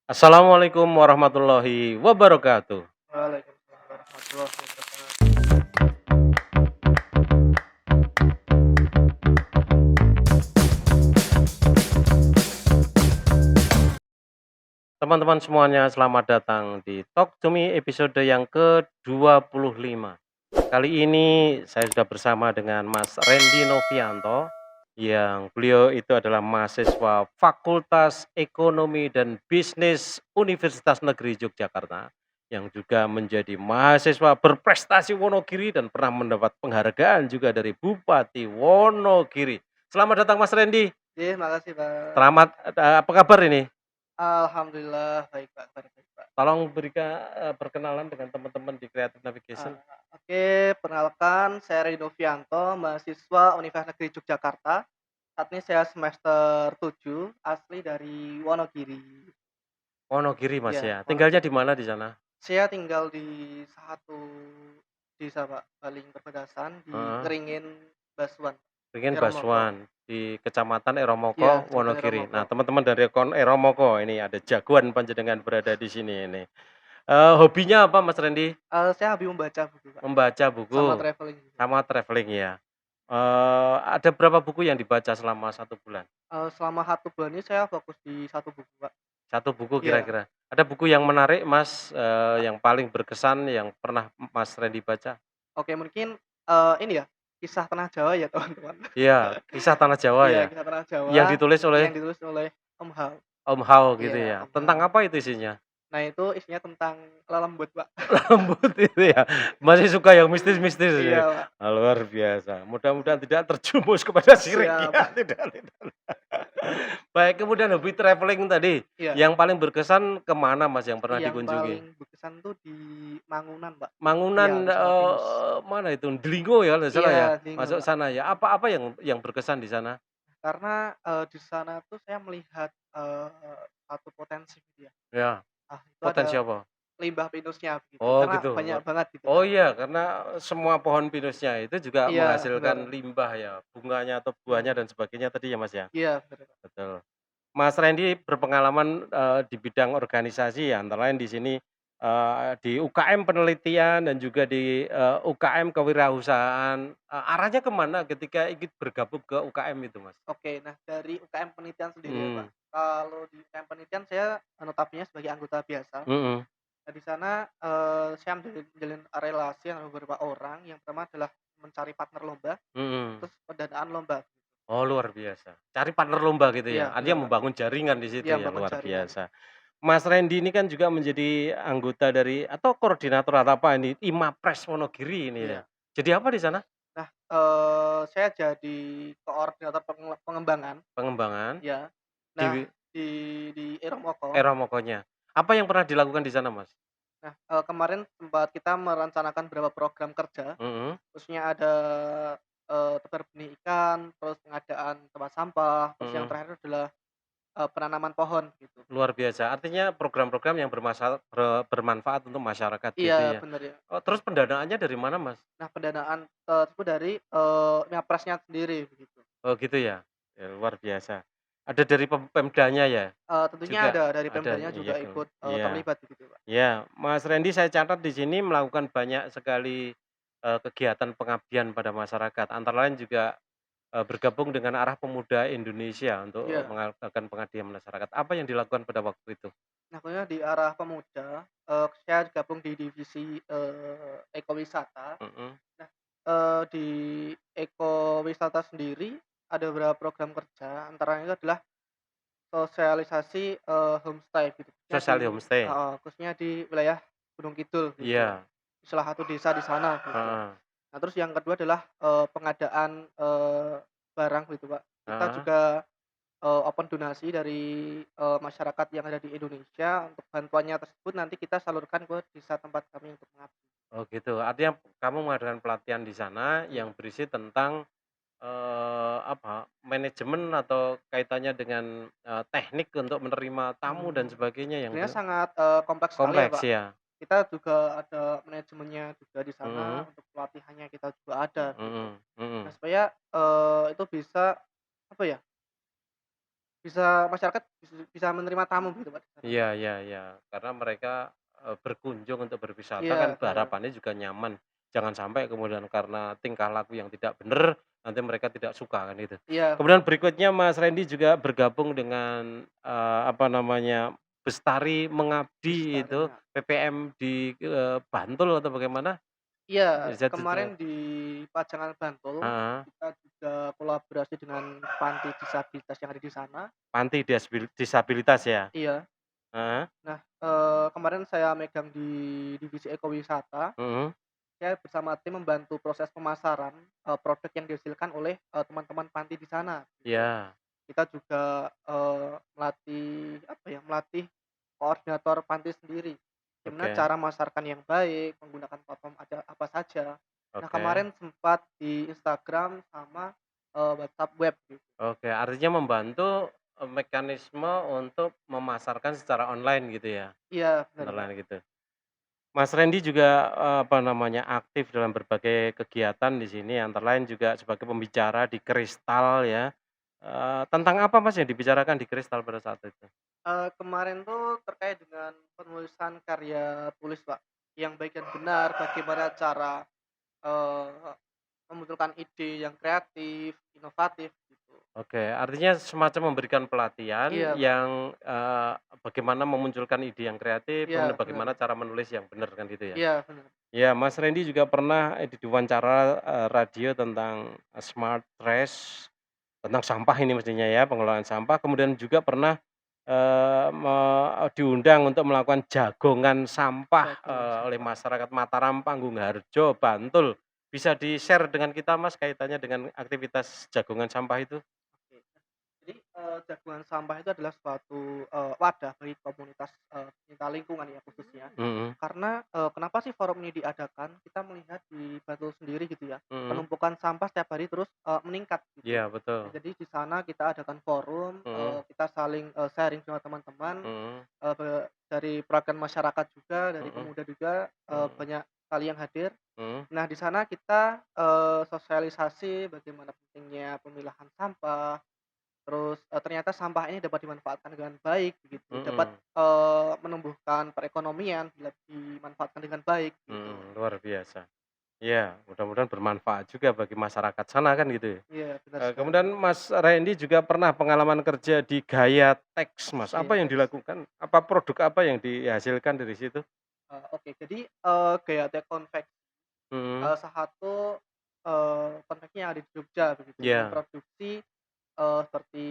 Assalamualaikum warahmatullahi wabarakatuh. Waalaikumsalam warahmatullahi wabarakatuh. Teman-teman semuanya, selamat datang di Talk to Me episode yang ke-25. Kali ini saya sudah bersama dengan Mas Rendy Novianto, yang beliau itu adalah mahasiswa Fakultas Ekonomi dan Bisnis Universitas Negeri Yogyakarta, yang juga menjadi mahasiswa berprestasi Wonogiri dan pernah mendapat penghargaan juga dari Bupati Wonogiri. Selamat datang Mas Rendy. Iya, makasih, Pak. Selamat, apa kabar ini? Alhamdulillah baik, Pak, kabar baik, Pak. Tolong perkenalan dengan teman-teman di Creative Eee, Navigation. oke, perkenalkan saya Rey Novianto, mahasiswa Universitas Negeri Yogyakarta. Saat ini saya semester 7, asli dari Wonogiri. Wonogiri, Mas, Iya, ya. Tinggalnya Wonogiri. di mana di sana? Saya tinggal di satu desa, Pak, paling perbatasan di Heeh, Keringin, Basuan, Beringin Eromoko. Basuan, di Kecamatan Iya, Eromoko, Kecamatan Wonogiri. Eromoko. Nah, teman-teman dari Eromoko ini ada jagoan panjenengan berada di sini ini. Hobinya apa, Mas Rendy? Saya hobi membaca buku, Pak, Membaca sama buku traveling juga. sama traveling ya. Ada berapa buku yang dibaca selama 1 bulan? Selama 1 bulan ini saya fokus di satu buku, Kak. Satu buku Iya, kira-kira. Ada buku yang menarik, Mas, yang paling berkesan yang pernah Mas Rendy baca? oke mungkin, ini ya, Kisah Tanah Jawa ya teman-teman. Iya, Kisah Tanah Jawa Iya, ya? Kisah Tanah Jawa Yang ditulis oleh yang ditulis oleh Om Hao. Om Hao gitu Iya, ya? Om Tentang Hao. apa itu isinya? Nah itu isinya tentang lelembut, Pak. Lembut itu ya? Masih suka yang mistis-mistis Iya, ya? Pak. Luar biasa. Mudah-mudahan tidak terjumus kepada syirik Siap, ya, Pak. tidak tidak. Baik, kemudian hobi travelling tadi, Iya, yang paling berkesan kemana Mas yang pernah yang dikunjungi? paling berkesan tuh di Mangunan, Pak. Mangunan, Iya, di Sungai Pinus. mana itu? Delingo ya kalau nggak salah ya? Iya, Lingo, Masuk Pak. sana ya? Apa yang berkesan di sana? Karena, di sana tuh saya melihat, satu potensi gitu ya. Ya, Itu potensi ada apa? limbah pinusnya begitu, Oh karena gitu. banyak banget gitu, Oh Pak. iya, karena semua pohon pinusnya itu juga Iya, menghasilkan bener. limbah ya, bunganya atau buahnya Mhm. dan sebagainya tadi ya, Mas, ya? Iya, bener, Pak. Betul. Mas Rendy berpengalaman, di bidang organisasi ya, antara lain di sini, di UKM penelitian dan juga di, UKM kewirausahaan, arahnya kemana ketika ingin bergabung ke UKM itu, Mas? Oke, nah dari UKM penelitian sendiri ya, Pak. Mhm, Kalau di UKM penelitian saya notabene sebagai anggota biasa. mhm, Nah, di sana, saya menjalin relasi dengan beberapa orang. Yang pertama adalah mencari partner lomba, mhm. terus pendanaan lomba. Oh luar biasa. Cari partner lomba gitu ya? Iya, bener, Artinya Pak. membangun jaringan di Iya, situ ya, membangun luar jaringan. biasa. Mas Rendy ini kan juga menjadi anggota dari atau koordinator atau apa ini, IMAPRES Wonogiri ini ya. Iya. Jadi apa di sana? Nah, saya jadi koordinator pengembangan, Pengembangan ya. Nah, di di di Eromoco. era Mokonya. Apa yang pernah dilakukan di sana, Mas? Nah, kemarin sempat kita merencanakan beberapa program kerja. Mhm, Khususnya ada, tebar benih ikan, terus pengadaan tempat sampah, terus yang mhm. terakhir adalah, penanaman pohon gitu. Luar biasa. Artinya program-program yang bermanfaat untuk masyarakat gitu Iya ya. bener ya, Oh betul. terus pendanaannya dari mana, Mas? Nah pendanaan tersebut dari, Nyapresnya sendiri begitu. Oh gitu ya? Ya luar biasa. Ada dari Pemdanya ya? Tentunya Juga ada dari ada? Pemdanya Iya juga kan? ikut, Iya. terlibat begitu, Pak. Ya, Mas Rendy saya catat di sini melakukan banyak sekali, kegiatan pengabdian pada masyarakat, antara lain juga, bergabung dengan Arah Pemuda Indonesia untuk Iya. mengadakan pengabdian masyarakat. Apa yang dilakukan pada waktu itu? Nah kemudian di arah pemuda, saya gabung di divisi, ekowisata. Mhm, Nah, di ekowisata sendiri ada beberapa program kerja, antaranya itu adalah sosialisasi, homestay gitu, khususnya sosial di homestay? heeh, khususnya di wilayah Gunung Kidul gitu, Iya, di salah satu desa di sana gitu. heeh, Nah terus yang kedua adalah, pengadaan, barang gitu, Pak. Kita heeh. juga, open donasi dari, masyarakat yang ada di Indonesia, untuk bantuannya tersebut nanti kita salurkan ke desa tempat kami untuk mengabdi. Oh gitu, artinya kamu mengadakan pelatihan di sana Iya. yang berisi tentang, apa, manajemen atau kaitannya dengan, teknik untuk menerima tamu dan sebagainya yang Sebenarnya sangat, kompleks sekali ya, kompleks Pak. ya? Kita juga ada manajemennya juga di sana, Mhm, untuk pelatihannya kita juga ada gitu. mhm, Nah mhm. supaya, itu bisa, apa ya, bisa masyarakat bisa menerima tamu gitu, Pak, di sana. Iya iya iya, karena mereka, berkunjung untuk berwisata kan Iya, bener. harapannya juga nyaman. Jangan sampai kemudian karena tingkah laku yang tidak benar, nanti mereka tidak suka kan itu. Iya, Kemudian berikutnya Mas Randy juga bergabung dengan, apa namanya, Bestari Mengabdi Bestari itu, Mengabdi. PPM di, Bantul atau bagaimana? Iya, Bisa kemarin di Pajangan Bantul, heeh, kita juga kolaborasi dengan panti disabilitas yang ada di sana. panti disabilitas ya? Iya. Heeh, Nah, kemarin saya megang di divisi ekowisata, mhm, saya bersama tim membantu proses pemasaran, produk yang dihasilkan oleh, teman-teman panti di sana, gitu. iya, Kita juga, melatih, apa ya, melatih koordinator panti sendiri, gimana oke cara memasarkan yang baik, menggunakan platform apa saja. Nah, oke kemarin sempat di Instagram sama, WhatsApp web, gitu. oke, artinya membantu, mekanisme untuk memasarkan secara online gitu ya? Iya, benar, Mbak. Online gitu. Mas Randy juga, apa namanya, aktif dalam berbagai kegiatan di sini, antara lain juga sebagai pembicara di Kristal ya. Tentang apa Mas yang dibicarakan di Kristal pada saat itu? Kemarin tuh terkait dengan penulisan karya tulis, Pak, yang baik dan benar, bagaimana cara, eee, memunculkan ide yang kreatif, inovatif, gitu. Oke, artinya semacam memberikan pelatihan Iya, Pak. yang, bagaimana memunculkan ide yang kreatif, kemudian Iya, benar. bagaimana cara menulis yang benar kan gitu ya? Iya, benar. Ya, Mas Randy juga pernah, diwawancara, radio tentang, smart trash, tentang sampah ini mestinya ya, pengelolaan sampah, kemudian juga pernah, diundang untuk melakukan jagongan sampah, Jagungan oleh sampah. masyarakat Mataram, Panggung Harjo, Bantul. Bisa di-share dengan kita Mas, kaitannya dengan aktivitas jagongan sampah itu? Oke. Jadi, jagungan sampah itu adalah suatu, wadah bagi komunitas, pencinta lingkungan ya khususnya. Mhm Karena, kenapa sih forum ini diadakan, kita melihat di Bantul sendiri gitu ya, mhm. penumpukan sampah setiap hari terus, meningkat gitu. Iya Nah, betul. jadi di sana kita adakan forum, Mhm kita saling, sharing sama teman-teman, mhm dari perwakilan masyarakat juga, dari mhm pemuda juga, mhm banyak sekali yang hadir. mhm Nah, di sana kita, sosialisasi bagaimana pentingnya pemilahan sampah. Terus, ternyata sampah ini dapat dimanfaatkan dengan baik gitu, dapat, mhm menumbuhkan perekonomian bila dimanfaatkan dengan baik gitu. mhm, luar biasa. Iya, mudah-mudahan bermanfaat juga bagi masyarakat sana kan gitu ya. Iya, benar sekali. Kemudian Mas Randy juga pernah pengalaman kerja di Gaya Tex Mas, apa Iya, yang teks. dilakukan? Apa produk apa yang dihasilkan dari situ? Oke, jadi, Gaya Tech Konveksi, Mhm, salah satu, konveksi yang ada di Jogja begitu, iya, memproduksi, seperti,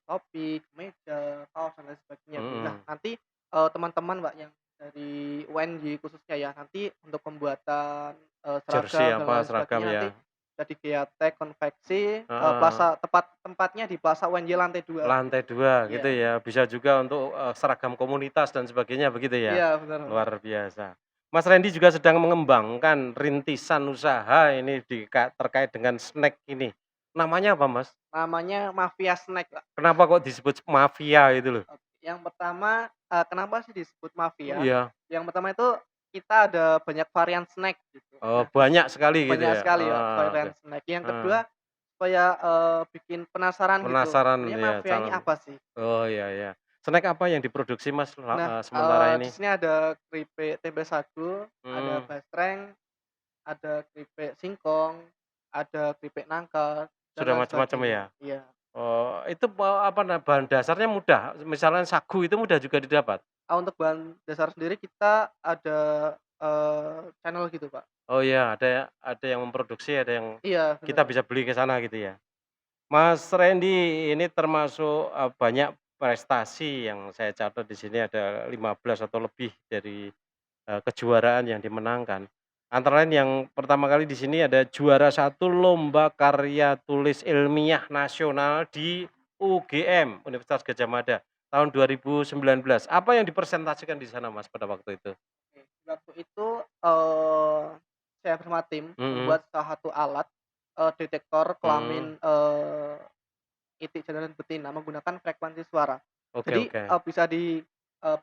topi, kemeja, kaos, dan lain sebagainya begitu. Nah, mhm, nanti, teman-teman Mbak yang dari UNY khususnya ya, nanti untuk pembuatan, jersey seragam dan apa, lain seragam sebagainya ya? nanti jadi Giatek Konveksi, Heeh, tempatnya di Plaza UNY lantai 2 begitu. lantai 2 gitu Iya. ya, bisa juga untuk, seragam komunitas dan sebagainya begitu ya? Iya, benar, Mbak. Luar biasa. Mas Randy juga sedang mengembangkan rintisan usaha ini terkait dengan snack ini. Namanya apa Mas? Namanya Mafia Snack, Pak. Kenapa kok disebut mafia itu loh? Oke, yang pertama, kenapa sih disebut mafia? Iya, Yang pertama itu kita ada banyak varian snack gitu. oh Nah, banyak sekali gitu banyak ya? sekali ya Oh, oke, varian snack. Yang heeh, kedua, supaya, bikin penasaran gitu, penasaran sebenarnya ya mafia ini calon apa sih? oh iya iya. Snack apa yang diproduksi Mas, Nah, sementara di ini? sini ada keripik tempe sagu, ada Mmm, basreng, ada keripik singkong, ada keripik nangka, dan sudah lain macam-macam ya? sebagainya. Iya. Oh, itu apa bahan dasarnya mudah? Misalnya sagu itu mudah juga didapat? Untuk bahan dasar sendiri kita ada, channel gitu, Pak. Oh iya, ada yang memproduksi, ada yang Iya, bener, kita Pak. bisa beli ke sana gitu ya? Mas Randy ini termasuk, banyak prestasi yang saya catat di sini ada 15 atau lebih dari, kejuaraan yang dimenangkan. Antara lain yang pertama kali di sini ada juara satu lomba karya tulis ilmiah nasional di UGM, Universitas Gadjah Mada, tahun 2019. Apa yang dipresentasikan di sana Mas pada waktu itu? Oke, waktu itu, eee, saya bersama tim Mhm membuat salah satu alat, detektor mhm. kelamin, itik jantan dan betina menggunakan frekuensi suara. Oke Jadi, oke. bisa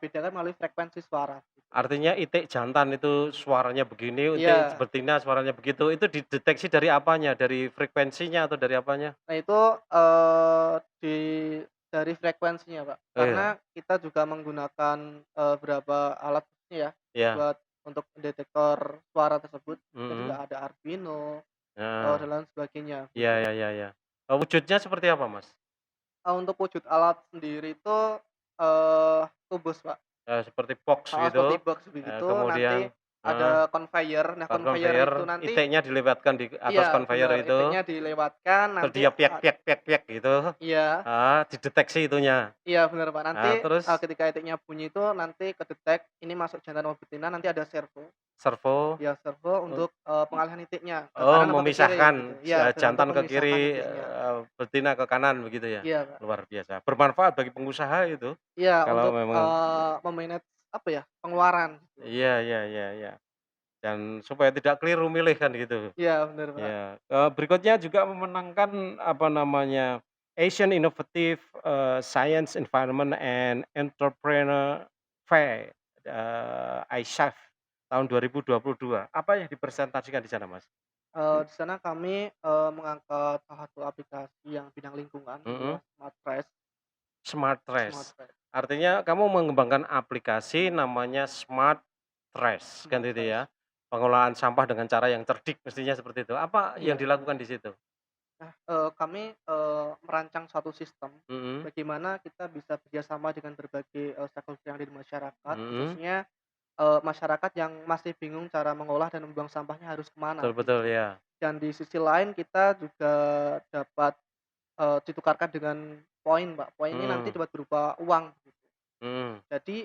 bedakan melalui frekuensi suara gitu. Artinya itik jantan itu suaranya begini, itik Iya. betina suaranya begitu, itu dideteksi dari apanya? Dari frekuensinya atau dari apanya? Nah itu, di dari frekuensinya, Pak. Oh, iya? Karena kita juga menggunakan, beberapa alat khususnya ya, Iya, buat untuk detektor suara tersebut. Kita juga mhm, ada Arduino, heeh. dan lain sebagainya, Iya, gitu. iya, iya, iya. Wujudnya seperti apa, Mas? Untuk wujud alat sendiri itu, kubus, Pak. Seperti box Heeh, gitu, seperti box begitu, nanti kemudian heeh, ada conveyor. Nah, conveyor conveyor, itu nanti iteknya dilewatkan di atas iya, conveyor bener, itu, etiknya dilewatkan, terus nanti dia piak gitu, iya. dideteksi itunya. Iya bener, Pak. Nanti, Terus ketika etiknya bunyi itu nanti kedetek ini masuk jantan atau betina, nanti ada servo. servo, Ya servo eee, untuk, pengalihan titiknya ke kanan atau ke kiri gitu. memisahkan Iya, bener, untuk jantan ke memisahkan kiri, titiknya. betina ke kanan begitu ya? Iya, Pak. Luar biasa, bermanfaat bagi pengusaha itu, Iya, kalau untuk, memang me-manage apa ya, pengeluaran gitu. iya, iya, iya, iya, dan supaya tidak keliru milih kan gitu. Iya bener, Pak. Ya, berikutnya juga memenangkan apa namanya, Asian Innovative, Science, Environment, and Entrepreneur Fair, ISAF tahun 2022. Apa yang dipresentasikan di sana, Mas? Di sana kami, mengangkat salah satu aplikasi yang bidang lingkungan, itu ya, Mhm, Smart Trash. Smart Smart Trash. Trash Artinya kamu mengembangkan aplikasi namanya Smart Trash, kan Smart itu Trash. ya? Pengelolaan sampah dengan cara yang cerdik mestinya seperti itu. Apa yang Iya. dilakukan di situ? Nah, kami, merancang suatu sistem Mhm, bagaimana kita bisa bekerjasama dengan berbagai, stakeholder yang ada di masyarakat, mhm, khususnya, masyarakat yang masih bingung cara mengolah dan membuang sampahnya harus betul kemana betul, gitu. ya. Dan di sisi lain kita juga dapat, ditukarkan dengan poin, Mbak. Poin ini nanti Mhm. dapat berupa uang gitu. Mhm, Jadi,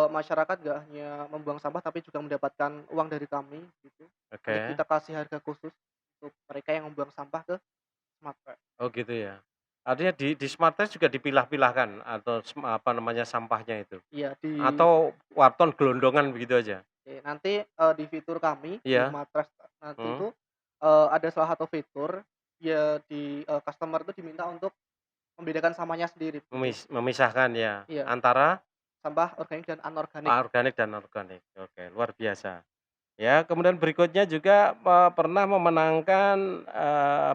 masyarakat nggak hanya membuang sampah tapi juga mendapatkan uang dari kami gitu. Nanti oke. kita kasih harga khusus untuk mereka yang membuang sampah ke Smart Trash. Oh gitu ya. Artinya di Smart Test juga dipilah-pilahkan atau apa namanya, sampahnya itu? Iya di Atau waton gelondongan begitu aja? Oke, nanti, di fitur kami di Iya? Smartfren nanti Mhm, itu, ada salah satu fitur, ya customer itu diminta untuk membedakan sampahnya sendiri gitu. memisahkan ya, Iya, antara sampah organik dan anorganik. organik dan anorganik. Oke, luar biasa. Ya, kemudian berikutnya juga, pernah memenangkan,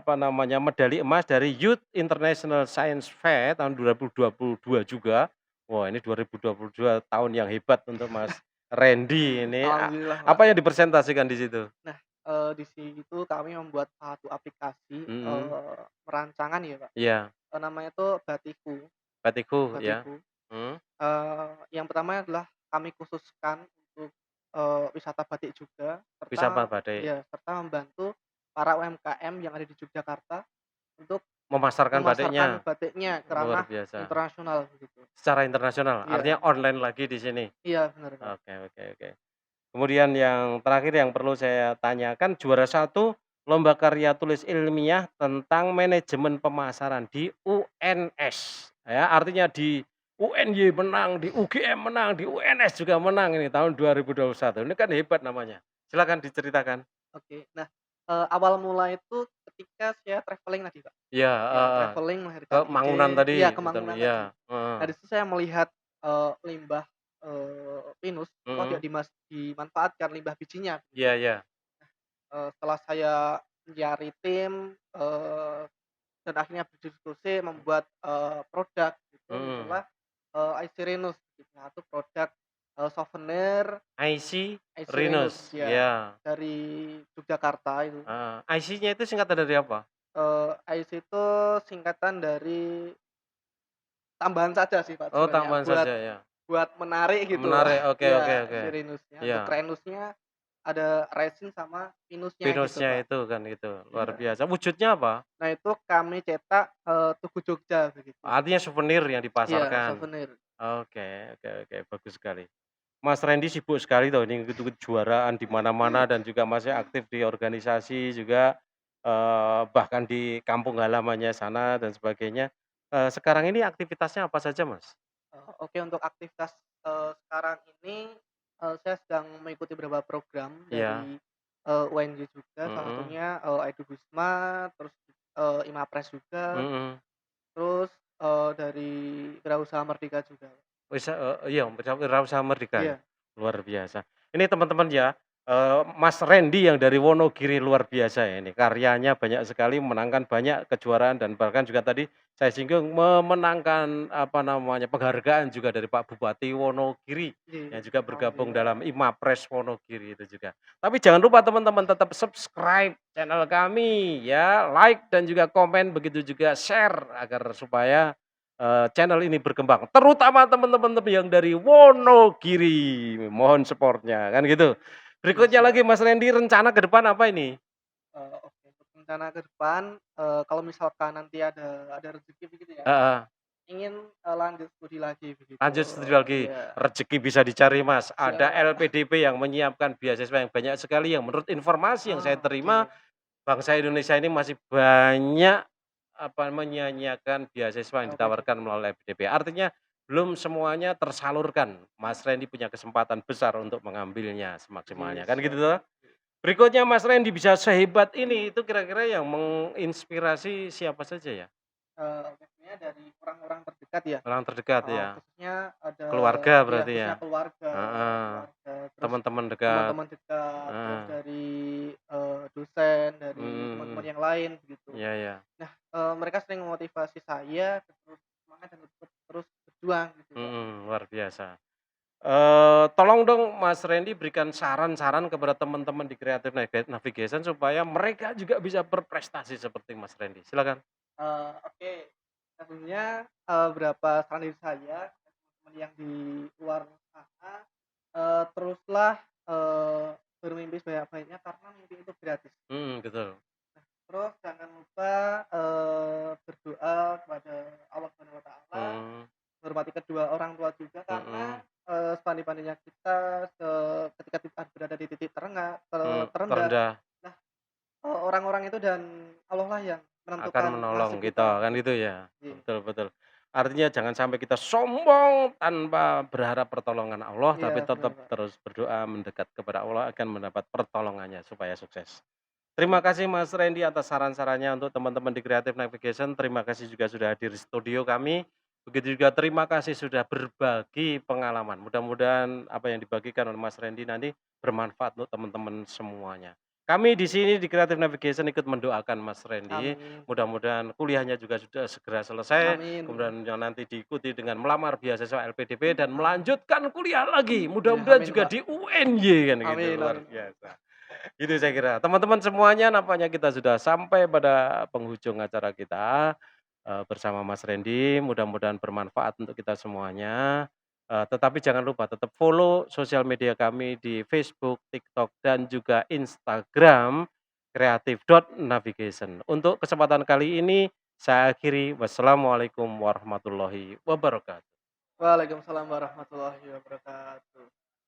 apa namanya, medali emas dari Youth International Science Fair tahun 2022 juga. Wah, ini 2022 tahun yang hebat untuk Mas Randy ini. Alhamdulillah, Pak. Apa yang dipresentasikan di situ? Nah, di situ kami membuat satu aplikasi, Mhm, perancangan ya, Pak, iya, namanya itu Batiku. Batiku ya, Batiku, mhm, yang pertama adalah kami khususkan untuk, wisata batik juga, wisata serta batik, ya, serta membantu para UMKM yang ada di Yogyakarta untuk memasarkan batiknya, memasarkan batiknya ke luar ranah biasa. internasional begitu. Secara internasional, Iya artinya online lagi di sini? iya bener, Pak. Oke, oke, oke. Kemudian yang terakhir yang perlu saya tanyakan, juara satu lomba karya tulis ilmiah tentang manajemen pemasaran di UNS, ya, artinya di UNY menang, di UGM menang, di UNS juga menang ini tahun 2021. Ini kan hebat namanya. Silakan diceritakan. Oke. Nah, awal mula itu ketika saya travelling tadi, Pak. Iya, Ya heeh. travelling Ke melahirkan Mangunan ide tadi, iya ke betul, Mangunan iya, tadi. heeh, Nah di situ saya melihat, limbah, pinus kok tidak mhm, dimanfaatkan limbah bijinya iya, gitu. iya, Setelah saya mencari tim, dan akhirnya berdiskusi membuat, produk itu mhm. muncullah, Aisyrinus gitu. Nah itu produk, souvenir IC Aisyrinus Rinus, ya, iya, dari Yogyakarta itu. heeh. IC-nya itu singkatan dari apa? IC itu singkatan dari tambahan saja sih Pak Oh, sebenarnya, tambahan buat saja ya? buat menarik gitu loh. Menarik, oke, oke, Iya, oke. Aisyrinusnya. Untuk Iya, Renusnya ada resin sama pinusnya gitu, pinusnya Pak. itu kan gitu, luar Iya. biasa. Wujudnya apa? Nah itu kami cetak, Tugu Jogja begitu. Artinya souvenir yang Iya, dipasarkan. souvenir. Oke, oke, oke, bagus sekali. Mas Randy sibuk sekali tuh ini ikut-ikut kejuaraan di mana-mana dan juga masih aktif di organisasi juga, bahkan di kampung halamannya sana dan sebagainya. Sekarang ini aktivitasnya apa saja, Mas? Oke untuk aktivitas, sekarang ini, saya sedang mengikuti beberapa program Iya, dari, UNJ juga salah mhm, satunya, Edubisma, terus, Imapres juga, mhm. terus, dari Wirausaha Merdeka juga. Iya, Wirausaha Merdeka ya? Iya, Luar biasa. Ini teman-teman ya, Mas Randy yang dari Wonogiri luar biasa ya ini, karyanya banyak sekali, memenangkan banyak kejuaraan dan bahkan juga tadi saya singgung memenangkan, apa namanya, penghargaan juga dari Pak Bupati Wonogiri, Iya, yang juga bergabung dalam alhamdulillah. IMAPRES Wonogiri itu juga. Tapi jangan lupa teman-teman tetap subscribe channel kami ya, like dan juga komen, begitu juga share agar supaya, channel ini berkembang, terutama teman-teman yang dari Wonogiri, mohon support-nya, kan gitu. Iya, Berikutnya lagi siap. Mas Randy rencana ke depan apa ini? Oke, untuk rencana ke depan, kalau misalkan nanti ada rezeki begitu ya, Heeh, ingin, lanjut studi lagi begitu. lanjut studi lagi, Iya, rezeki bisa dicari Mas, ada siap. LPDP yang menyiapkan beasiswa yang banyak sekali yang menurut informasi yang saya terima, Oke. bangsa Indonesia ini masih banyak, apa, menyia-nyiakan beasiswa yang Oke, ditawarkan melalui LPDP. Artinya belum semuanya tersalurkan, Mas Randy punya kesempatan besar untuk mengambilnya iya, semaksimalnya, kan gitu siap. toh? Berikutnya Mas Randy bisa sehebat ini, itu kira-kira yang menginspirasi siapa saja ya? Biasanya dari orang-orang terdekat ya, Orang terdekat heeh, ya? khususnya ada Keluarga iya, berarti ya? khususnya keluarga Heeh, keluarga, terus teman-teman dekat, teman-teman dekat, terus heeh, dari, dosen, dari teman-teman mhm, yang lain begitu. iya iya, Nah, mereka sering memotivasi saya terus semangat dan untuk terus berjuang gitu, Pak. luar biasa. Tolong dong Mas Randy berikan saran-saran kepada teman-teman di Creative Navigation supaya mereka juga bisa berprestasi seperti Mas Randy, silakan. Oke, tentunya, beberapa saran dari saya ke teman-teman yang di luar sana, teruslah, bermimpi sebanyak-banyaknya karena mimpi itu gratis. Betul, Terus jangan lupa, berdoa kepada Allah Subhanahu wa Ta'ala, mhm menghormati kedua orang tua juga karena, mhm, sepandai-pandainya kita ketika kita berada di titik terendah, terendah nah, orang-orang itu dan Allah lah yang akan menentukan menolong nasib kita kita, kan begitu. itu ya? Iya, Betul betul. Artinya jangan sampai kita sombong tanpa berharap pertolongan Allah, iya, tapi benar, tetap Pak. terus berdoa mendekat kepada Allah akan mendapat pertolongannya supaya sukses. Terima kasih Mas Randy atas saran-sarannya untuk teman-teman di Creative Navigation. Terima kasih juga sudah hadir di studio kami. Begitu juga terima kasih sudah berbagi pengalaman. Mudah-mudahan apa yang dibagikan oleh Mas Randy nanti bermanfaat untuk teman-teman semuanya. Kami di sini di Creative Navigation ikut mendoakan Mas Randy. Amin, Mudah-mudahan kuliahnya juga sudah segera selesai. amin, Kemudian yang nanti diikuti dengan melamar beasiswa LPDP dan amin. melanjutkan kuliah lagi. Iya, Mudah-mudahan amin, juga Pak. di UNY kan gitu. Amin, Luar amin, Pak. biasa. Itu saya kira. Teman-teman semuanya nampaknya kita sudah sampai pada penghujung acara kita, bersama Mas Randy, mudah-mudahan bermanfaat untuk kita semuanya, tetapi jangan lupa tetap follow sosial media kami di Facebook, TikTok, dan juga Instagram, creative.navigation. Untuk kesempatan kali ini saya akhiri, wassalamualaikum warahmatullahi wabarakatuh. Waalaikumsalam warahmatullahi wabarakatuh.